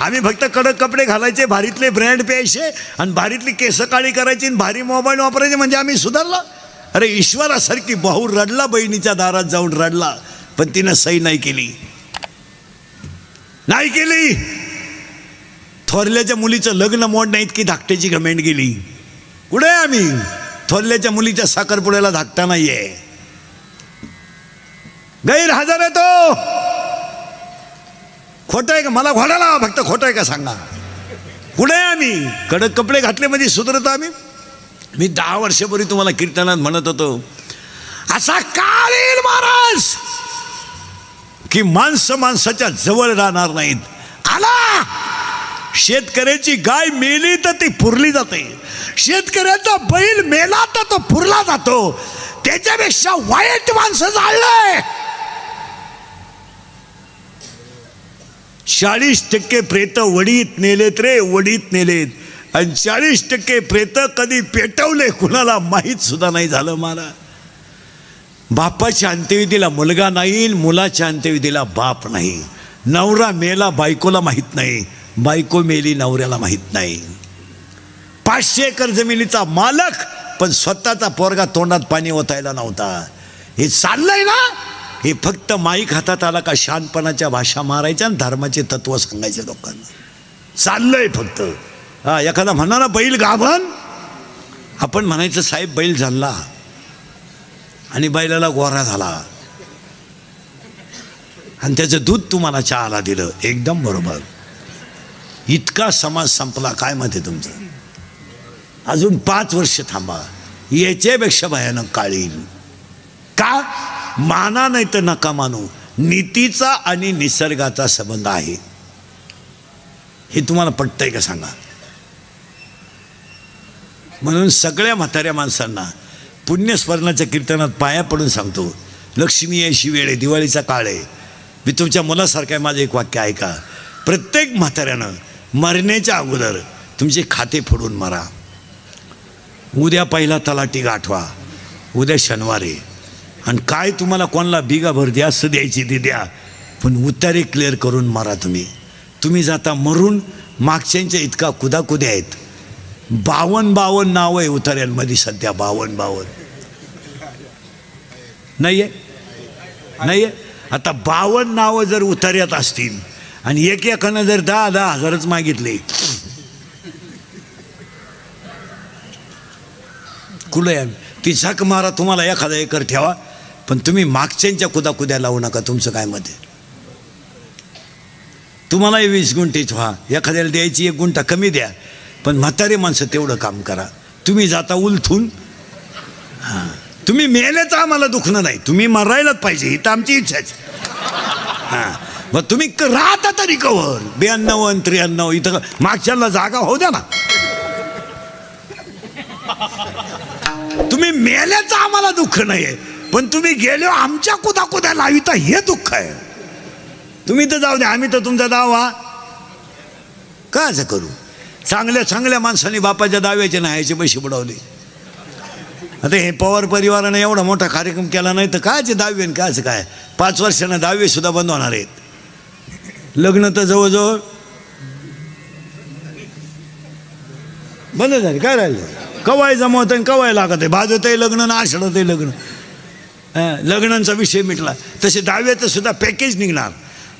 आम्ही फक्त कडक कपडे घालायचे, भारीतले ब्रँड प्यायचे आणि भारीतली केस काळी करायची आणि भारी मोबाईल वापरायचे, म्हणजे आम्ही सुधारला? अरे ईश्वरासारखी भाऊ रडला, बहिणीच्या दारात जाऊन रडला, पण तिनं सही नाही केली. नाही केली. थोरल्याच्या मुलीचं लग्न मोडण्या इतकी धाकट्याची घमेंड गेली. कुठे आम्ही? थोरल्याच्या मुलीच्या साखरपुड्याला धाकटा नाहीये. गैरहजर आहे तो. खोटं आहे का? मला घोडाला फक्त खोटं आहे का सांगा. कुठे आम्ही? कडक कपडे घातले म्हणजे सुधरतो आम्ही? मी 10 वर्षापूर्वी तुम्हाला कीर्तनात म्हणत होतो, असा काळ येईल महाराज की माणसं माणसाच्या जवळ राहणार नाहीत. आला. शेतकऱ्याची गाय मेली तर ती पुरली जाते, शेतकऱ्याचा बैल मेला तर तो पुरला जातो. त्याच्यापेक्षा वाईट माणसं जाळलंय. 40% प्रेत वडीत नेलेत रे, वडीत नेलेत. आणि 40% प्रेत कधी पेटवले कुणाला माहीत सुद्धा नाही झालं. मला बापाच्या अंत्यविधीला मुलगा नाही, मुलाच्या अंत्यविधीला बाप नाही. नवरा मेला बायकोला माहीत नाही, बायको मेली नवऱ्याला माहीत नाही. 500 एकर जमिनीचा मालक पण स्वतःचा पोरगा तोंडात पाणी ओतायला नव्हता. हे चाललंय ना. हे फक्त माईक हातात आला का शानपणाच्या भाषा मारायच्या आणि धर्माचे तत्व सांगायचे लोकांना. चाललंय फक्त. हा, एखादा म्हणा ना बैल गाभण, आपण म्हणायचं साहेब बैल झाला आणि बैलाला गोरा झाला आणि त्याचं दूध तुम्हाला चहाला दिलं. एकदम बरोबर. इतका समाज संपला. काय मत आहे तुमचं? अजून 5 वर्ष थांबा, याच्यापेक्षा भयानक काळ येईल. का? माना नाही तर नका मानू, नीतीचा आणि निसर्गाचा संबंध आहे. हे तुम्हाला पटतंय का सांगा? म्हणून सगळ्या म्हाताऱ्या माणसांना पुण्यस्मरणाच्या कीर्तनात पाया पडून सांगतो, लक्ष्मी यायची वेळ आहे, दिवाळीचा काळ आहे. मी तुमच्या मुलासारखं आहे. माझं एक वाक्य ऐका. प्रत्येक म्हाताऱ्यानं मरण्याच्या अगोदर तुमचे खाते फोडून मरा. उद्या पहिला तलाठी गाठवा, उद्या शनिवार आहे. आणि काय तुम्हाला कोणाला बिगाभर द्या असं द्यायची ती द्या, पण उतारे क्लिअर करून मारा. तुम्ही जाता मरून. मागच्यांच्या इतका कुदाकुद्या आहेत. 52 नाव आहे उतार्यांमध्ये सध्या. 52 नाही आहे. आता 52 नावं जर उतार्यात असतील आणि एकानं जर 10,000 हजारच मागितले, कुठे ती झक मारा. तुम्हाला 1,000 एकर ठेवा, पण तुम्ही मागच्यांच्या कुदाकुद्या लावू नका. तुमचं काय मत आहे? तुम्हालाही 20 गुंठेच व्हा, एखाद्याला द्यायची 1 गुंठा कमी द्या, पण म्हातारे माणसं तेवढं काम करा. तुम्ही जाता उलथून. हां, तुम्ही मेल्याचं आम्हाला दुखणं नाही, तुम्ही मरायलाच पाहिजे ही तर आमची इच्छाच. हां, मग तुम्ही राहता तरी कवर 92 आणि 93 इथं मागच्याला जागा होऊ द्या ना. तुम्ही मेल्याचं आम्हाला दुःख नाही आहे, पण तुम्ही गेलो आमच्या कुदाकुद्या लाविता हे दुःख आहे. तुम्ही तर जाऊ द्या, आम्ही तर तुमचा दावा का असं करू. चांगल्या माणसांनी बापाच्या दाव्याचे नाहीचे पैसे बुडवले. आता हे पवार परिवाराने एवढा मोठा कार्यक्रम केला नाही तर कायचे दावे आणि कायचं काय. 5 वर्षांना दावे सुद्धा बंद होणार आहेत. लग्न तर जवळजवळ बंद झाले. काय राहिलं? कवाय जमवत आहे, कवाय लागत आहे, भाजत आहे लग्न ना आषाढत आहे लग्न. लग्नांचा विषय मिटला. तसे दाव्याचं सुद्धा पॅकेज निघणार.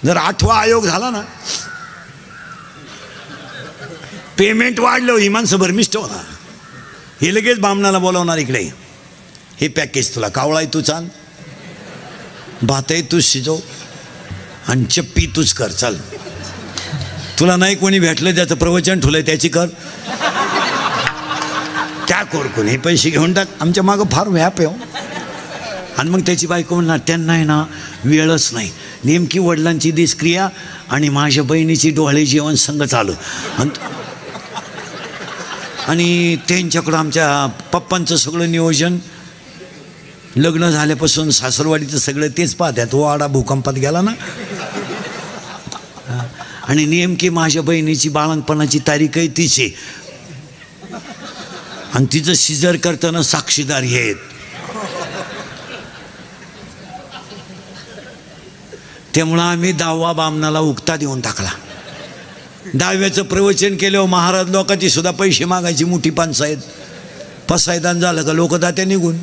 जर 8वा आयोग झाला ना, पेमेंट वाढलं ही माणसं भरमिष्ट होणार. हे लगेच बामणाला बोलावणार, इकडे हे पॅकेज तुला. कावळाय तू चाल, भातही तूच शिजव आणि चप्पी तूच कर. चाल, तुला नाही कोणी भेटलं त्याचं प्रवचन ठुलंय त्याची कर. त्या कोरकून हे पैसे घेऊन टाक. आमच्या मागं फार व्याप आहे हो. आणि मग त्याची बायको म्हणणार त्यांना आहे ना वेळच नाही. नेमकी वडिलांची दिसक्रिया आणि माझ्या बहिणीची डोळे जेवण संग चालू. आणि त्यांच्याकडं आमच्या पप्पांचं सगळं नियोजन. लग्न झाल्यापासून सासरवाडीचं सगळं तेच पाहत्यात. वाडा भूकंपात गेला ना. आणि नेमकी माझ्या बहिणीची बाळंतपणाची तारीख आहे तिची, आणि तिचं सिजर करताना साक्षीदार हे आहेत. त्यामुळं आम्ही 10वा बामणाला उक्ता देऊन टाकला. दहाव्याचं प्रवचन केल्यावर महाराज लोकांची सुद्धा पैसे मागायची मोठी पंचायत. पसायदान झालं का लोक जाते निघून.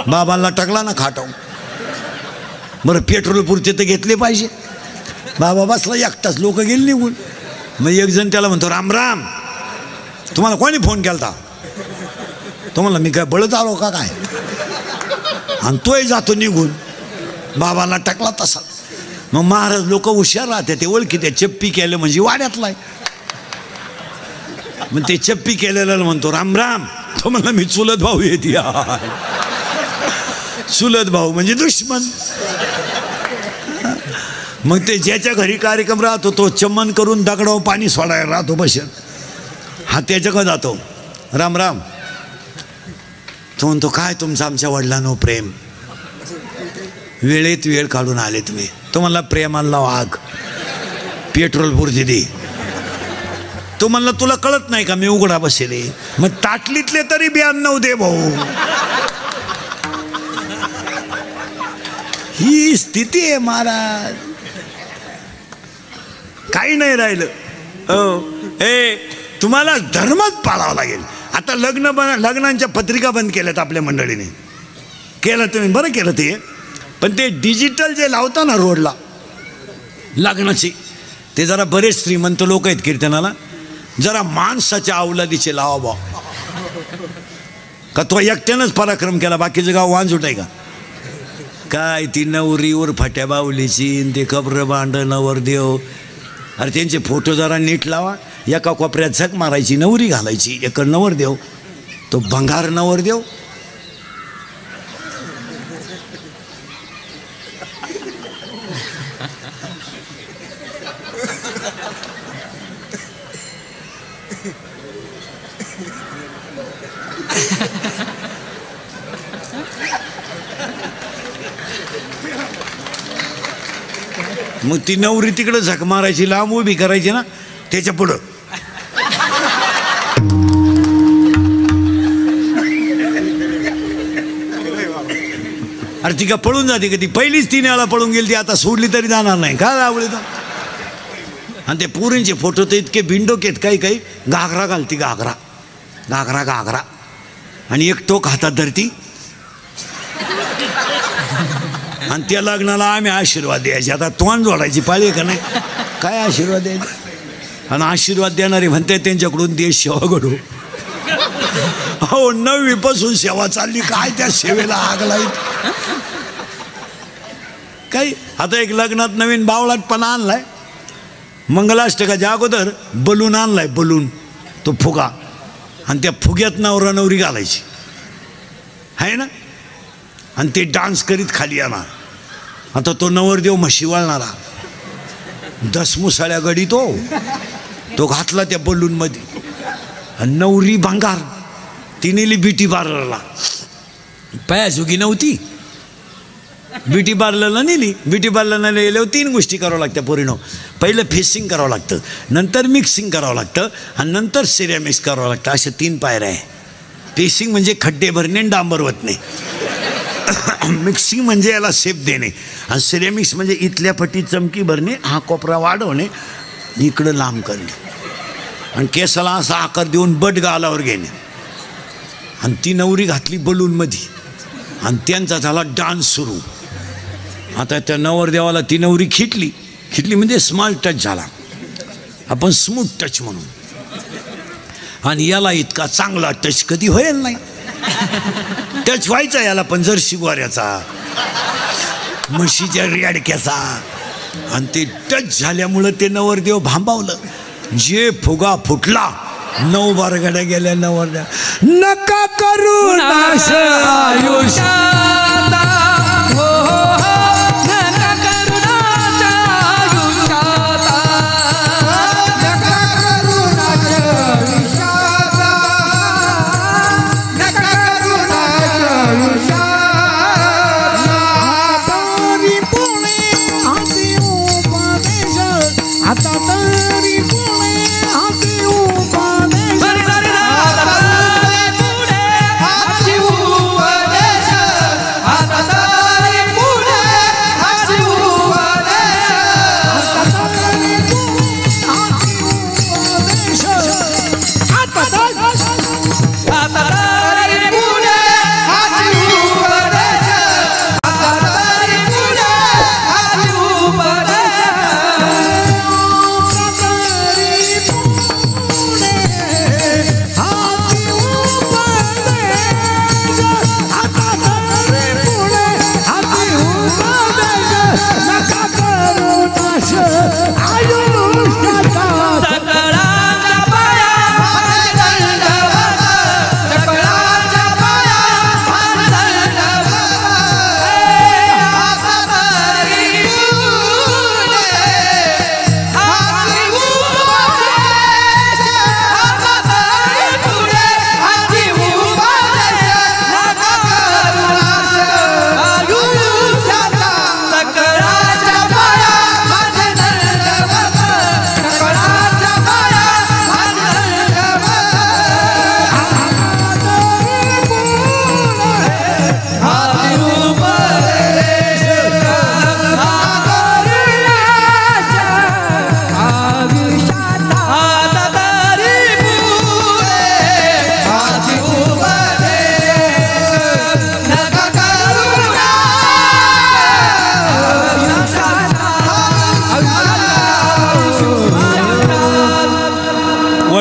बाबांना टाकला ना खाटाव. बरं पेट्रोल पुरते तर घेतले पाहिजे. बाबा बसला एकटाच, लोक गेले निघून. मग एक जण त्याला म्हणतो, राम राम, तुम्हाला कोणी फोन केला? तुम्हाला मी काय बळत आलो का काय? आणि तोही जातो निघून. बाबांना टाकला तसा. मग महाराज लोक हुशार राहते, ते ओळखी त्या चप्पी केलं म्हणजे वाड्यातलाय. मग ते चप्पी केलेला म्हणतो, राम राम, तो म्हणला मी चुलत भाऊ येते. चुलत भाऊ म्हणजे दुश्मन. मग ते ज्याच्या घरी कार्यक्रम राहतो तो चम्मन करून दगडावर पाणी सोडायला राहतो बसत. हा त्याच्याकडे जातो, राम राम. तो म्हणतो, काय तुमचं आमच्या वडिलांनो प्रेम, वेळेत वेळ काढून आले तुम्ही. तो म्हणला, प्रेमाला वाघ, पेट्रोल पुरते दे. तो म्हणला, तुला कळत नाही का मी उघडा बसेले? मग ताटलीतले तरी 92 दे भाऊ. ही स्थिती आहे महाराज. काही नाही राहिलं. तुम्हाला धर्मच पाळावा लागेल. आता लग्नांच्या पत्रिका बंद केल्यात आपल्या मंडळीने. केलं तुम्ही, बरं केलं ते. पण ते डिजिटल जे लावता ना रोडला लग्नाचे, ते जरा बरेच श्रीमंत लोक आहेत कीर्तनाला, जरा माणसाच्या अवलादीचे लावा बा. का तो एकट्यानंच पराक्रम केला, बाकीचं गाव वांझुट आहे का काय? ती नवरीवर फाट्या बावलीची, ते कब्र भांड नवरदेव. अरे त्यांचे फोटो जरा नीट लावा. एका कोपऱ्यात झक मारायची, नवरी घालायची, एक नवरदेव, तो भंगार नवरदेव. मग ती नवरी तिकडं झक मारायची, लांब उभी करायची ना त्याच्या पुढं. अरे ती का पळून जाते का? ती पहिलीच 3 वेळा पळून गेली, ती आता सोडली तरी जाणार नाही का आवडली तर. आणि ते पोरींचे फोटो तर इतके बिंडोकेत, काही काही घागरा घालती, घागरा घागरा घागरा, आणि एक टोक हातात धरती. आणि त्या लग्नाला आम्ही आशीर्वाद द्यायचे. आता तोंड जोडायची पाळी का नाही? काय आशीर्वाद द्यायचे? आणि आशीर्वाद देणारे म्हणते त्यांच्याकडून देश सेवा घडू. हो, 9वी पासून सेवा चालली, काय त्या सेवेला आग लाईत काही. आता एक लग्नात नवीन बावळाटपणा आणलाय. मंगलाष्टकाच्या अगोदर बलून आणलाय, बलून, तो फुगा, आणि त्या फुग्यात नवरा नवरी घालायची आहे ना, आणि ते डान्स करीत खाली येणार. आता तो नवरदेव म्हशी वाळणारा, 10 मुसाळ्या गडी तो घातला त्या बलूनमध्ये. आणि नवरी भांगार, ती नेली ब्युटी पार्लरला. पायाचुकी नव्हती, ब्युटी पार्लरला नेली. ब्युटी पार्लरला नेल्यावर 3 गोष्टी करावं लागत्या पोरीनो. पहिलं फेसिंग करावं लागतं, नंतर मिक्सिंग करावं लागतं, आणि नंतर सिरॅमिक्स करावं लागतं. अशा 3 पायऱ्या आहे. फेसिंग म्हणजे खड्डे भरणे आणि डांबर वतणे. मिक्सिंग म्हणजे याला शेप देणे, आणि सिरेमिक्स म्हणजे इथल्या पट्टी चमकी भरणे, हा कोपरा वाढवणे, इकडं लांब करणे, आणि केसाला असा आकार देऊन बट गालावर घेणे. आणि ती नवरी घातली बलूनमध्ये, आणि त्यांचा झाला डान्स सुरू. आता त्या नवरदेवाला ती नवरी खिटली म्हणजे स्मॉल टच झाला, आपण स्मूथ टच म्हणून. आणि याला इतका चांगला टच कधी होईल नाही. टच व्हायचा याला पण जर्सी गोऱ्याचा, म्हशीच्या रेडक्याचा. आणि ते टच झाल्यामुळं ते नवरदेव भांबावलं. जे फुगा फुटला, 9 बारगड्या गेल्या नवरदेव. नका करू नाश आयुष्यात,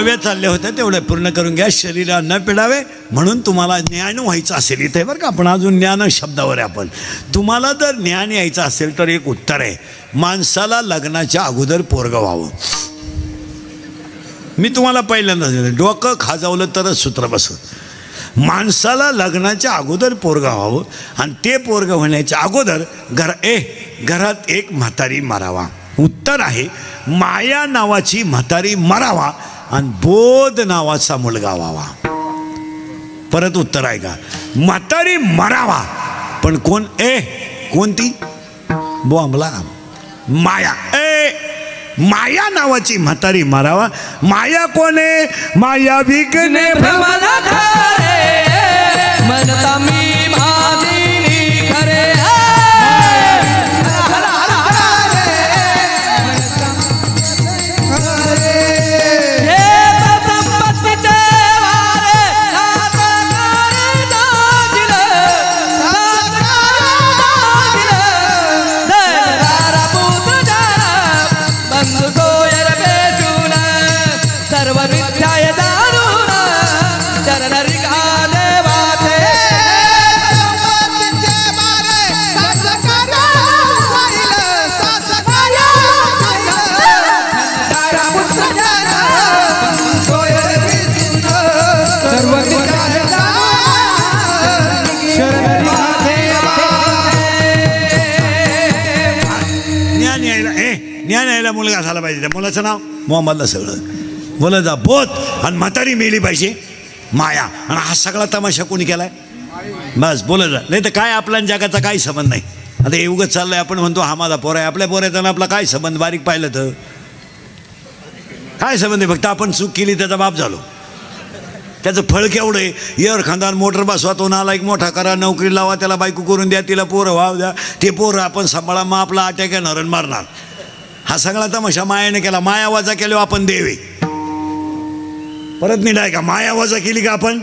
ओव्या चालल्या होत्या तेवढ्या पूर्ण करून घ्या. शरीराला न पिडावे म्हणून तुम्हाला ज्ञान व्हायचं असेल, इथे बरं का आपण अजून ज्ञान शब्दावर आहे आपण. तुम्हाला जर ज्ञान यायचं असेल तर एक उत्तर आहे, माणसाला लग्नाच्या अगोदर पोरगं व्हावं. मी तुम्हाला पहिल्यांदा डोकं खाजावलं तरच सूत्र बसत. माणसाला लग्नाच्या अगोदर पोरगं व्हावं आणि ते पोरगं होण्याच्या अगोदर घरात एक म्हातारी मारावा. उत्तर आहे माया नावाची म्हातारी मरावा आणि बोध नावाचा मुलगा व्हावा. परत उत्तर आहे का, म्हातारी मरावा पण कोण कोणती बोंबला माया. माया नावाची म्हातारी मारावा. माया कोण आहे, माया विकने मनता मी भादिनी खरे. ज्ञान यायला मुलगा झाला पाहिजे. त्या मुलाचं नाव मोहम्मदला सगळं मुलाचा बोध आणि म्हातारी मेली पाहिजे माया. आणि हा सगळा तमाशा कोणी केलाय, बस बोलत जा. नाही तर काय आपल्या जगाचा काही संबंध नाही. आता हे उगत चाललंय, आपण म्हणतो हा माझा पोर आहे, आपल्या पोराचा ना आपला काय संबंध, बारीक पाहिलं तर काय संबंध आहे. फक्त आपण चूक केली त्याचा बाप झालो. त्याचं फळ केवढं आहे, एअर खानदार मोटर बसवा, तो नाला एक मोठा करा, नोकरी लावा, त्याला बायको करून द्या, तिला पोरं व्हाव द्या, ते पोरं आपण सांभाळा, मग आपला अटॅक येणार मारणार. हा सगळा तमाशा मायाने केला. माया वजा केलो आपण देवे. परत निघाय का माया वजा केली का आपण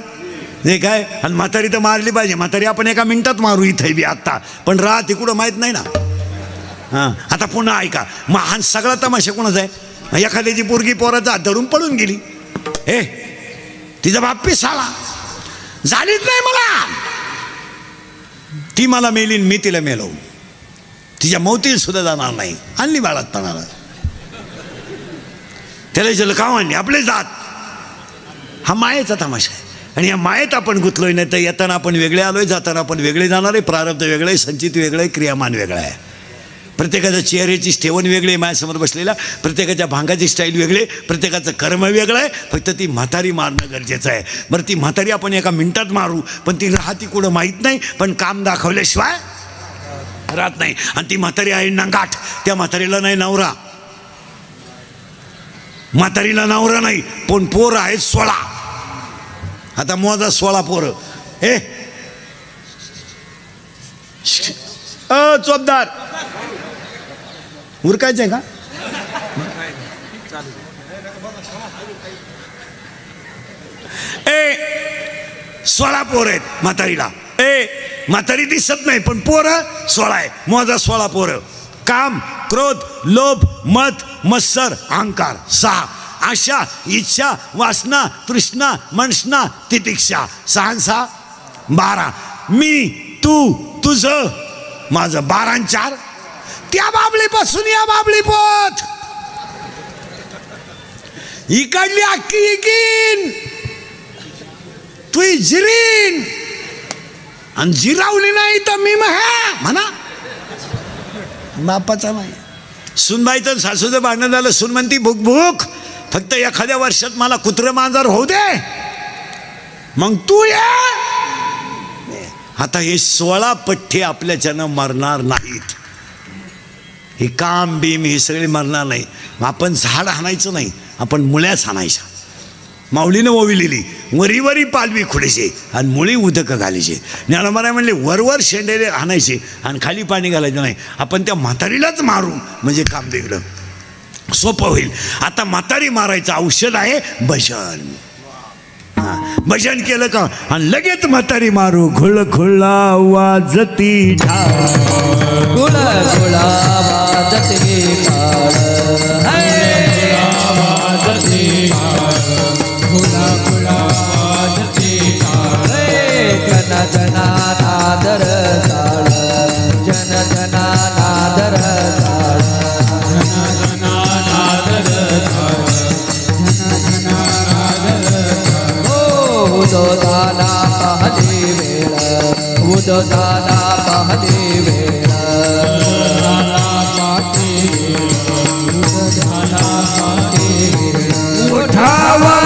जे काय. आणि म्हातारी तर मारली पाहिजे. म्हातारी आपण एका मिनिटात मारू इथे बी आत्ता, पण राहते कुठं माहीत नाही ना. हां आता पुन्हा ऐका, मग हा सगळा तमाशा कोणाचा आहे. एखाद्याची पोरगी पोराचा हात धरून पळून गेली, तिचा बाप पिसाला झालीच नाही मला, ती मला मेली मी तिला मेलो, तिच्या मौतीला सुद्धा जाणार नाही. आणली बाळात पणाला, त्याला जल का आणली आपले जात. हा मायेचा तमाशा आहे. आणि या मायेत आपण गुंतलोय. नाही तर येताना आपण वेगळे आलोय, जाताना आपण वेगळे जाणार आहे. प्रारब्ध वेगळं आहे, संचित वेगळं आहे, क्रियामान वेगळं आहे. प्रत्येकाच्या चेहऱ्याची ठेवण वेगळी आहे माझ्यासमोर बसलेला, प्रत्येकाच्या भांगाची स्टाईल वेगळी, प्रत्येकाचं कर्म वेगळं आहे. फक्त ती म्हातारी मारणं गरजेचं आहे. बरं ती म्हातारी आपण एका मिनिटात मारू, पण ती राहती कुठं माहीत नाही. पण काम दाखवल्याशिवाय राहत नाही. आणि ती म्हातारी आहे नंगाट. त्या म्हातारीला नाही नवरा, म्हातारीला नवरा नाही, पण पोर आहेत 16. आता मोजा 16 पोरं. चोपदार उरकायचंय का. 16 पोर आहेत म्हातारीला. म्हातारी दिसत नाही पण पोरं 16 आहे. मोजा 16 पोरं. काम, क्रोध, लोभ, मत, मत्सर, अहंकार 6. आशा, इच्छा, वासना, तृष्णा, मनसना, तितिक्षा 6 12. मी, तू, तुझं, माझं 12 आणि 4. त्या बाबलीपासून या बाबली पोत इकडली अख्खी इकीन तू जिरीन आणि जिरावली नाही तर मी म्हणा बापाचा नाही. सुनबाईचं सासूचं भांडण झालं. सून म्हणती भूक भूक, फक्त एखाद्या वर्षात मला कुत्रं मांजर होऊ दे, मग तू ये. आता हे 16 पठ्ठे आपल्याच्यानं मरणार नाहीत. हे काम बीम हे सगळे मरणार नाही. आपण झाड हाणायचं नाही, आपण मुळ्याच हाणायच्या. माऊलीनं ओविलेली वरी वरी पालवी खुडायचे आणि मुळी उदक घालायचे. ज्ञानोबा म्हणले वरवर शेंडेले हाणायचे आणि खाली पाणी घालायचं नाही. आपण त्या म्हातारीलाच मारू म्हणजे काम वेगळं सोपं होईल. आता म्हातारी मारायचं औषध आहे भजन. भजन केलं का आणि लगेच म्हातारी मारू. खुळ खुळा वाजती ढाल, खुळ खुळा वाजती ढाल, उदोदाना पहली वेळ उदोदाना पहली वेळ उठावा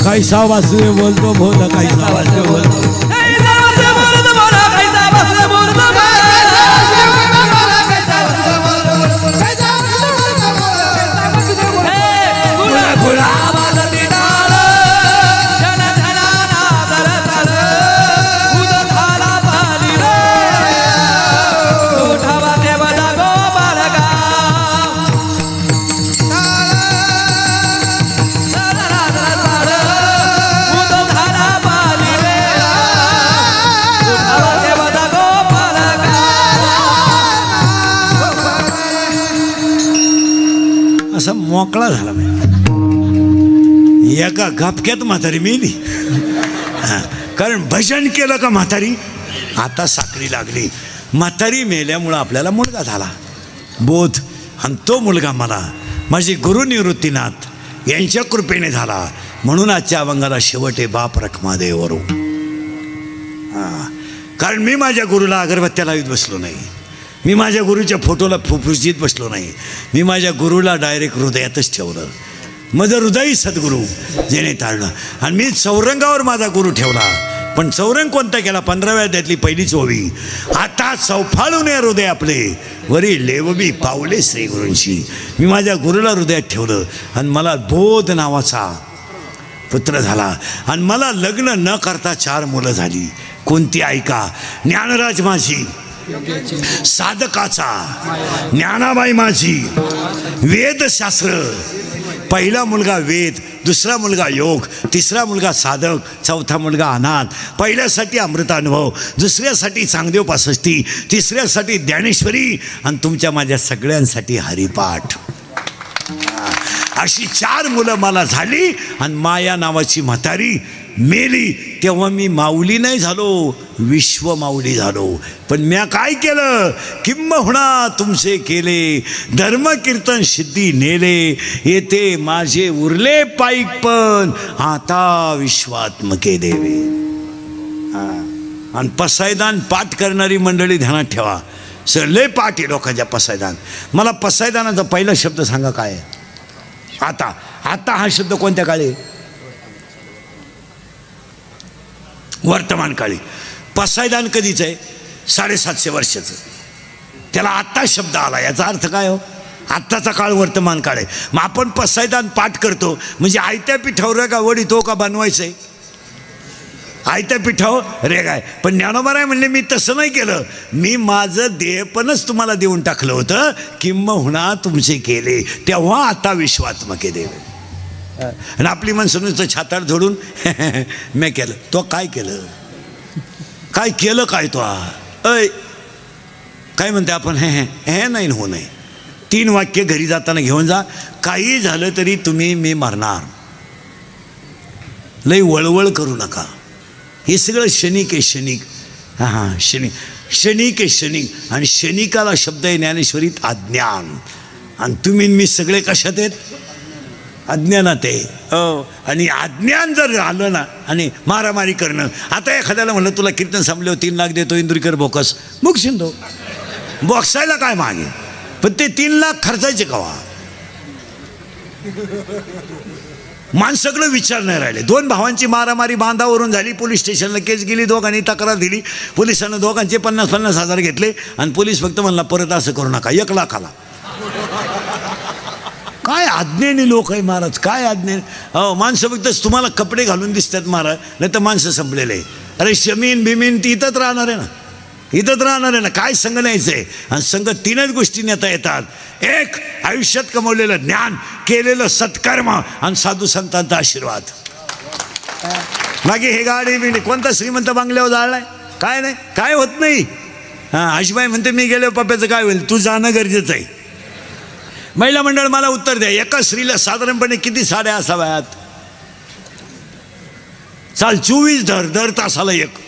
कैसा वासुदेव बोलतो भोला कैसा वासुदेव बोलतो असा मोकळा झाला एका गपक्यात म्हातारी मेली. कारण भजन केलं का म्हातारी आता साखळी लागली. म्हातारी मेल्यामुळं आपल्याला मुलगा झाला बोध, आणि तो मुलगा मला माझे गुरु निवृत्तीनाथ यांच्या कृपेने झाला. म्हणून आजच्या अभंगाला शेवटे बाप रखमादेव वरू. कारण मी माझ्या गुरुला अगरबत्त्या लावीत बसलो नाही, मी माझ्या गुरुच्या फोटोला फुफुशीत बसलो नाही, मी माझ्या गुरुला डायरेक्ट हृदयातच ठेवलं. माझं हृदयी सद्गुरू जेणे ताळलं. आणि मी चौरंगावर माझा गुरु ठेवला. पण चौरंग कोणता केला? 15व्या अध्यायातली पहिलीच ओवी. आता चौफाळून हृदय आपले वरी लेवबी पावले श्री गुरूंशी. मी माझ्या गुरुला हृदयात ठेवलं आणि मला बोध नावाचा पुत्र झाला. आणि मला लग्न न करता 4 मुलं झाली. कोणती ऐका? ज्ञानराज माझी साधकाचा, ज्ञानाबाई माझी वेदशास्त्र. पहिला मुलगा वेद, दुसरा मुलगा योग, तिसरा मुलगा साधक, चौथा मुलगा अनाथ. पहिल्यासाठी अमृतानुभव, दुसऱ्यासाठी चांगदेव 65, तिसऱ्यासाठी ज्ञानेश्वरी आणि तुमच्या माझ्या सगळ्यांसाठी हरिपाठ. अशी 4 मुलं मला झाली. आणि माया नावाची म्हातारी मेली. तेव्हा मी माऊली नाही झालो, विश्व माऊली झालो. पण म्या काय केलं? किंबहुना तुमचे केले धर्म कीर्तन सिद्धी नेले. येते माझे उरले पाईक पण आता विश्वात्मके देवे. आणि पसायदान पाठ करणारी मंडळी ध्यानात ठेवा. सर लय पाठ आहे लोकांच्या पसायदान. मला पसायदानाचा पहिला शब्द सांगा काय आहे? आता आता हा शब्द कोणत्या काळी? वर्तमान काळी. पसायदान कधीच आहे? 750 वर्षाचं. त्याला आत्ता शब्द आला. याचा अर्थ काय हो? आत्ताचा काळ वर्तमान काळ आहे. मग आपण पसायदान पाठ करतो म्हणजे आयत्या पिठावर का वडीतो का बनवायचं आहे? आयत्या पिठावर रे काय. पण ज्ञानोबा म्हणले मी तसं नाही केलं, मी माझं देहपणच तुम्हाला देऊन टाकलं होतं. किंबहुना तुमचे केले तेव्हा आता विश्वात्मके देवे. आणि आपली माणसं नुसतं छातार झोडून मी केलं. तो काय केलं? काय केलं काय? तो अय काय म्हणते आपण? हे नाही हो नाही. 3 वाक्य घरी जाताना घेऊन जा. काही झालं तरी तुम्ही मी मारणार. लई वळवळ करू नका. हे सगळं क्षणिक आहे, क्षणिक. हां क्षणिक. क्षणिक आहे क्षणिक. आणि क्षणिकाला शब्द आहे ज्ञानेश्वरीत अज्ञान. आणि तुम्ही मी सगळे कशात आहेत? अज्ञानात आहे. आणि अज्ञान जर आलं ना आणि मारामारी करणं. आता एखाद्याला म्हणलं तुला कीर्तन संपल्यावर 3 लाख देतो इंदुरीकर बोकस, मुगशील तो. बॉक्सायला काय मागे, पण ते 3 लाख खर्चायचे कवा? माणसाकडे विचार नाही राहिले. 2 भावांची मारामारी बांधावरून झाली, पोलीस स्टेशनला केस गेली, दोघांनी तक्रार दिली, पोलिसांना दोघांचे 50-50 हजार घेतले आणि पोलीस फक्त म्हणला परत असं करू नका, 1 लाखाला. काय अज्ञानी लोक आहे महाराज, काय अज्ञानी. माणसं फक्त तुम्हाला कपडे घालून दिसतात महाराज, नाही तर माणसं संपलेले आहे. अरे शमीन बिमीन ती इथंच राहणार आहे ना, इथंच राहणार आहे ना. काय संघ न्यायचं आहे? आणि संघ 3च गोष्टी नेता येतात. एक, आयुष्यात कमवलेलं ज्ञान, केलेलं सत्कर्म आणि साधू संतांचा आशीर्वाद. बाकी हे गाडी बिडी कोणता श्रीमंत बांगल्यावर जाळलाय? काय नाही, काय होत नाही. आशीबाई म्हणते मी गेलो पप्प्याचं काय होईल? तू जाणं गरजेचं आहे. महिला मंडळ मला उत्तर द्या, एका स्त्रीला साधारणपणे किती साड्या असाव्यात? चाल 24 दर तासाला 1.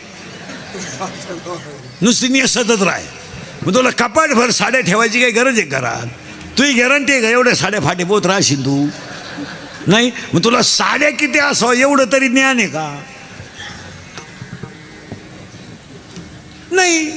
नुसती नेसतच राह. मग तुला कपाटभर साड्या ठेवायची काही गरज आहे घरात? तुझी गॅरंटी आहे का एवढ्या साड्या फाटे बोत राहशील तू? नाही. मग तुला साड्या किती असावं एवढं तरी ज्ञान आहे का? नाही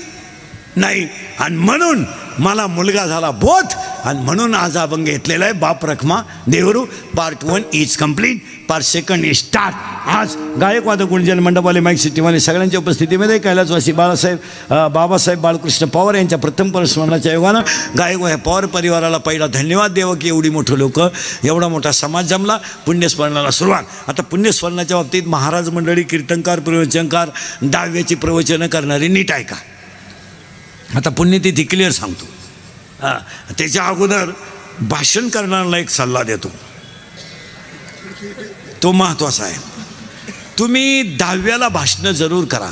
नाही. आणि म्हणून मला मुलगा झाला बोध, आणि म्हणून आज अभंग घेतलेला आहे. बाप रखमा देवरू part 1 is complete, part 2 is start. आज गायक वादक गुंजन मंडपवाले माईक सिटीवाले सगळ्यांच्या उपस्थितीमध्ये कैलासवासी बाबासाहेब बाळकृष्ण पवार यांच्या प्रथम परस्मरणाच्या योगानं गायक व ह्या पवार परिवाराला पहिला धन्यवाद द्यावं की एवढी मोठं लोक, एवढा मोठा समाज जमला. पुण्यस्मरणाला सुरुवात. आता पुण्यस्मरणाच्या बाबतीत महाराज मंडळी, कीर्तनकार, प्रवचनकार, दहाव्याची प्रवचनं करणारी नीट ऐका. आता पुण्यतिथी क्लिअर सांगतो. त्याच्या अगोदर भाषण करणाऱ्याला एक सल्ला देतो, तो महत्त्वाचा आहे. तुम्ही 10व्याला भाषणं जरूर करा,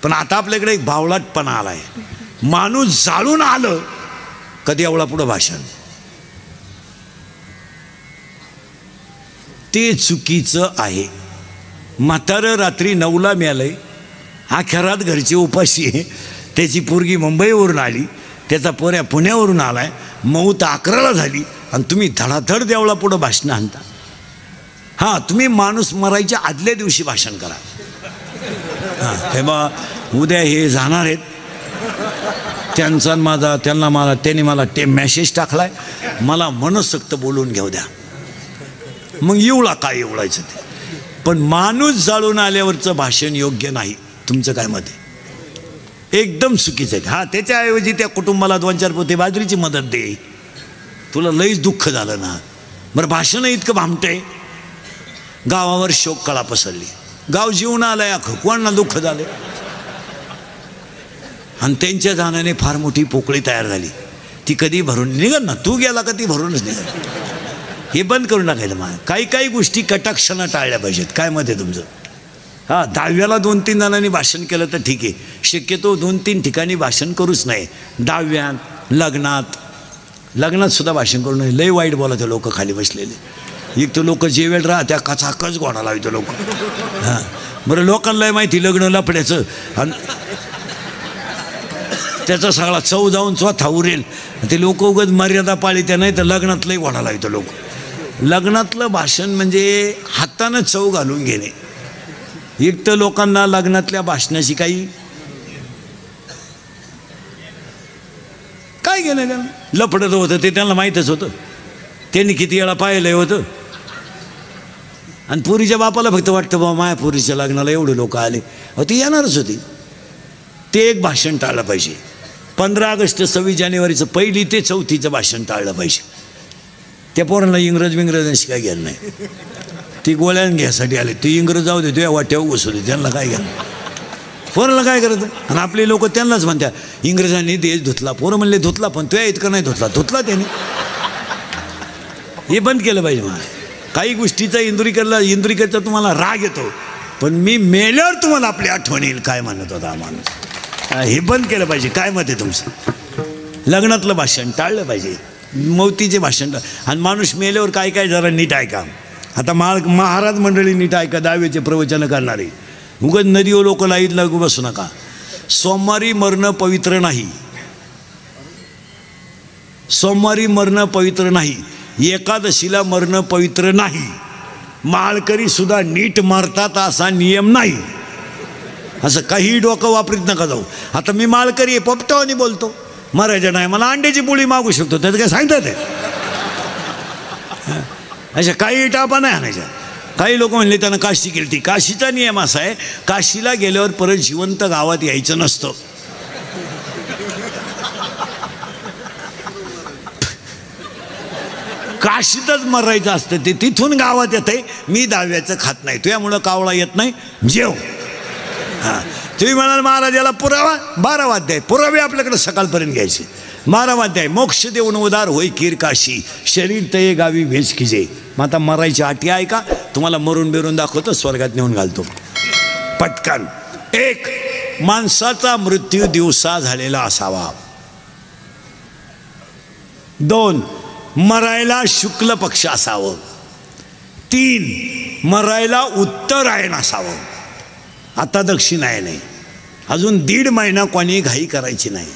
पण आता आपल्याकडे एक बावळटपणा आला आहे. माणूस जाळून आलं कधी एवढा पुढं भाषण, ते चुकीचं आहे. म्हातारं रात्री 9ला मिळालंय, अखेरात घरची उपाशी आहे, त्याची पोरगी मुंबईवरून आली, त्याचा पोऱ्या पुण्यावरून आलाय, मौत 11ला झाली, आणि तुम्ही धडाधड देवळा पुढं भाषण आणता. हां, तुम्ही माणूस मरायच्या आदल्या दिवशी भाषण करा. हां, हे बा उद्या हे जाणार आहेत, त्यांचा माझा त्यांना मला त्यांनी मला मेसेज टाकलाय, मला मनसोक्त बोलून घेऊ द्या. मग एवढा काय एवढायचं ते. पण माणूस जाळून आल्यावरचं भाषण योग्य नाही. तुमचं काय मत आहे? एकदम चुकीचं आहे. हां, त्याच्याऐवजी त्या कुटुंबाला 2-4 पोते बाजरीची मदत दे. तुला लईच दुःख झालं ना. बरं, भाषण इतकं भामटंय, गावावर शोक कळा पसरली, गाव जीवन आलंय अख्खं, कोणाला दुःख झालं. आणि त्यांच्या जाण्याने फार मोठी पोकळी तयार झाली. ती कधी भरून निघल ना, तू गेला का ती भरूनच निघल. हे बंद करून टाकायचं. मला काही गोष्टी कटाक्षानं टाळल्या पाहिजेत. काय मत आहे तुमचं? हां, 10व्याला 2-3 जणांनी भाषण केलं तर ठीक आहे. शक्यतो 2-3 ठिकाणी भाषण करूच नाही. 10व्यात, लग्नात सुद्धा भाषण करू नये. लय वाईट बोलायचं लोक खाली बसलेले. एक तर लोक जेवेल राहत्या कचाकच गोडा लावतो लोक. हां, बरं, लोकांना माहिती लग्न लफड्याचं, आणि त्याचा सगळा चव जाऊन चौथा उरेल. ते लोक उगाच मर्यादा पाळीत्या, नाही तर लग्नातलंही गोडा लावतो लोक. लग्नातलं भाषण म्हणजे हातानं चव घालून घेणे. एक तर लोकांना लग्नातल्या भाषणाशी काही काय गेलं का? लफडत होतं ते त्यांना माहीतच होतं. त्यांनी किती वेळा पाहिलं होतं. आणि पुरीच्या बापाला फक्त वाटतं बाबा माया पुरीच्या लग्नाला एवढे लोक आले, अहो ती येणारच होती. ते एक भाषण टाळलं पाहिजे. 15 ऑगस्ट 26 जानेवारीचं 1 ते 4 भाषण टाळलं पाहिजे. त्या पोरांना इंग्रजांशी काय घ्यायला नाही. ती गोळ्यान घ्यायसाठी आले. ते इंग्रज जाऊ दे, तुझ्या वाट्यावर घुसवले, त्यांना काय घ्या. पोराला काय करायचं? आणि आपले लोक त्यांनाच म्हणतात इंग्रजांनी देश धुतला. पोरं म्हणले धुतला, पण तुझ्या इतकं नाही धुतला त्याने. हे बंद केलं पाहिजे. मला काही गोष्टीचा इंदुरीकरचा तुम्हाला राग येतो, पण मी मेल्यावर तुम्हाला आपली आठवण येईल काय म्हणत होता माणूस. हे बंद केलं पाहिजे. काय मत आहे तुमचं? लग्नातलं भाषण टाळलं पाहिजे, मौतीचे भाषण. आणि माणूस मेल्यावर काय जरा नीट ऐका. आता महाराज मंडळी नीट ऐका. 10वेचे प्रवचन करणारे उगाच नदीवर लोक लाईत लागू बसू नका. सोमवारी मरणं पवित्र नाही, सोमवारी मरणं पवित्र नाही, एकादशीला मरणं पवित्र नाही, माळकरी सुद्धा नीट मरतात असा नियम नाही. असं काही डोकं वापरीत नका जाऊ. आता मी माळकरी आहे, पोपटावानी बोलतो, मरायचं नाही, मला अंड्याची पोळी मागू शकतो, त्याचं काय सांगतात ते? अशा काही टापा नाही आणायच्या. काही लोक म्हणले त्यानं काशी केली. काशीचा नियम असा आहे, काशीला गेल्यावर परत जिवंत गावात यायचं नसतं. काशीतच मरायचं असतं, ते तिथून गावात येतंय. मी दहाव्याचं खात नाही, तुझ्यामुळं कावळा येत नाही, जेव. हां, तुम्ही म्हणाल महाराजाला पुरावा, 12 वाद्य आहे, पुरावे आपल्याकडे सकाळपर्यंत घ्यायचे. 12 वाद्य आहे, मोक्ष देऊन उदार होई कीर काशी, शरीर तये गावी भेज किजे. मग आता मरायची आटी आहे का? तुम्हाला मरून बिरून दाखवतो, स्वर्गात नेऊन घालतो पटकन. 1, माणसाचा मृत्यू दिवसा झालेला असावा. 2, मरायला शुक्ल पक्ष असावं. 3, मरायला उत्तरायण असावं. आता दक्षिणायन आहे, अजून 1.5 महिना कोणी घाई करायची नाही.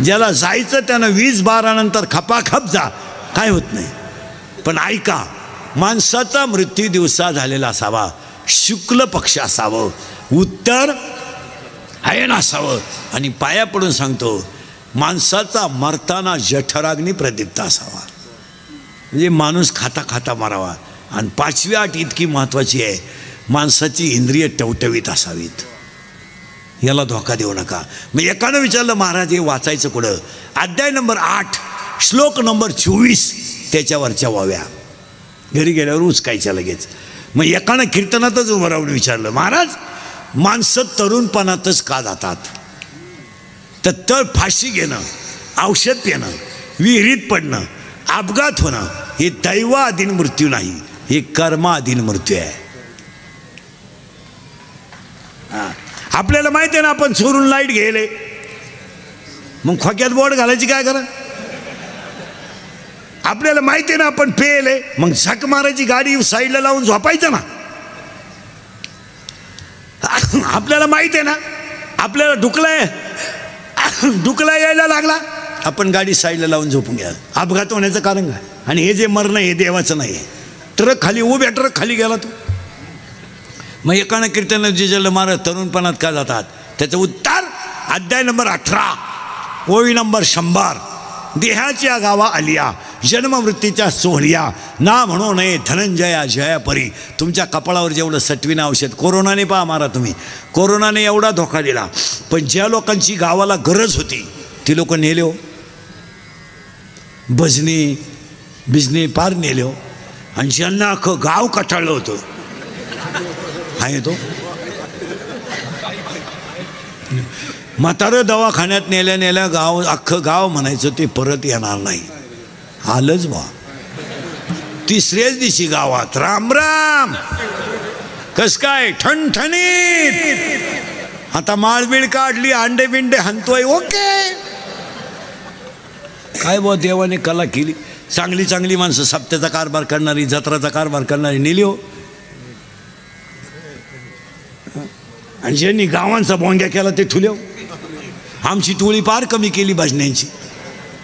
ज्याला जायचं त्यानं 20-12 नंतर खपाखप जा, काय होत नाही. पण ऐका, माणसाचा मृत्यू दिवसा झालेला असावा, शुक्ल पक्ष असावं, उत्तर आयन असावं, आणि पाया पडून सांगतो, माणसाचा मरताना जठराग्नी प्रदीप्त असावा. म्हणजे माणूस खाता खाता मरावा. आणि 5वी अट इतकी महत्त्वाची आहे, माणसाची इंद्रिय टवटवीत असावीत. याला धोका देऊ नका. मग एकानं विचारलं, महाराज हे वाचायचं कुठं? अध्याय नंबर 8 श्लोक नंबर 24 त्याच्यावरच्या वाव्या घरी गेल्यावर उचकायच्या लगेच. मग एकानं कीर्तनातच उभं राहून विचारलं, महाराज माणसं तरुणपणातच का जातात? तर फाशी घेणं, औषध पिणं, विहिरीत पडणं, अपघात होणं हे दैवाधीन मृत्यू नाही, हे कर्माधीन मृत्यू आहे. आपल्याला माहिती आहे ना, आपण चोरून लाईट घ्यायले, मग खोक्यात बोर्ड घालायची काय करा? आपल्याला माहिती आहे ना, आपण पेले, मग झक मारायची, गाडी साईडला लावून झोपायचं ना. आपल्याला माहिती आहे ना, आपल्याला ढुकला यायला लागला, आपण गाडी साईडला लावून झोपून घ्या. अपघात होण्याचं कारण काय? आणि हे जे मरणं हे देवाचं नाही आहे. ट्रक खाली उभ्या, ट्रक खाली गेला तो. मग एकानं कीर्तन जिजलं, महाराज तरुणपणात का जातात? त्याचं उत्तर अध्याय नंबर 18 ओळी नंबर 100. देहाच्या गावा आलिया, जन्ममृत्यूच्या सोहळ्या, ना म्हणू नये धनंजया जया परी. तुमच्या कपाळावर जेवढं सटवीनं औषध, कोरोनाने पहा मारा तुम्ही, कोरोनाने एवढा धोका दिला, पण ज्या लोकांची गावाला गरज होती ती लोक नेले हो, भजनी बिजनी पार नेले हो. आणि ज्यांना अख्खं गाव कटाळलं होतं, हा येतो म्हातारं दवाखान्यात नेल्या गाव, अख्खं गाव म्हणायचं ते परत येणार नाही. आलंच बा, 3ऱ्याच दिवशी गावात राम राम, कस काय ठणठणीत. आता माळबीळ काढली, अंडे बिंडे हंतोय, ओके. काय बा, देवाने कला केली. चांगली चांगली माणसं, सप्त्याचा कारभार करणारी, जत्राचा कारभार करणारी नेली हो. आणि ज्यांनी गावांचा बोंग्या केला ते ठुले हो. आमची टोळी पार कमी केली भजन्यांची,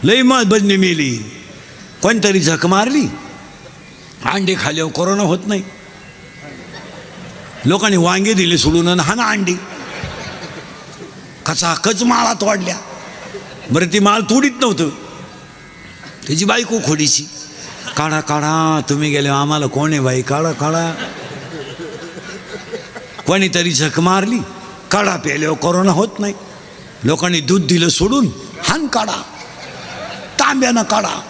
लई मग भजने मेली. कोणतरी झक मारली, अंडे खाल्यावर कोरोना होत नाही. लोकांनी वांगे दिले सोडून, हा ना अंडी कचाकच माळात वाढल्या. बरं ती माळ तोडीत नव्हतं, त्याची बायको खोडीची, काढा काढा तुम्ही गेले, आम्हाला कोण आहे बाई, काढा काढा. कोणीतरी झक मारली, काढा प्यायल्यावर कोरोना होत नाही. लोकांनी दूध दिलं सोडून, हान काढा, तांब्यानं काढा.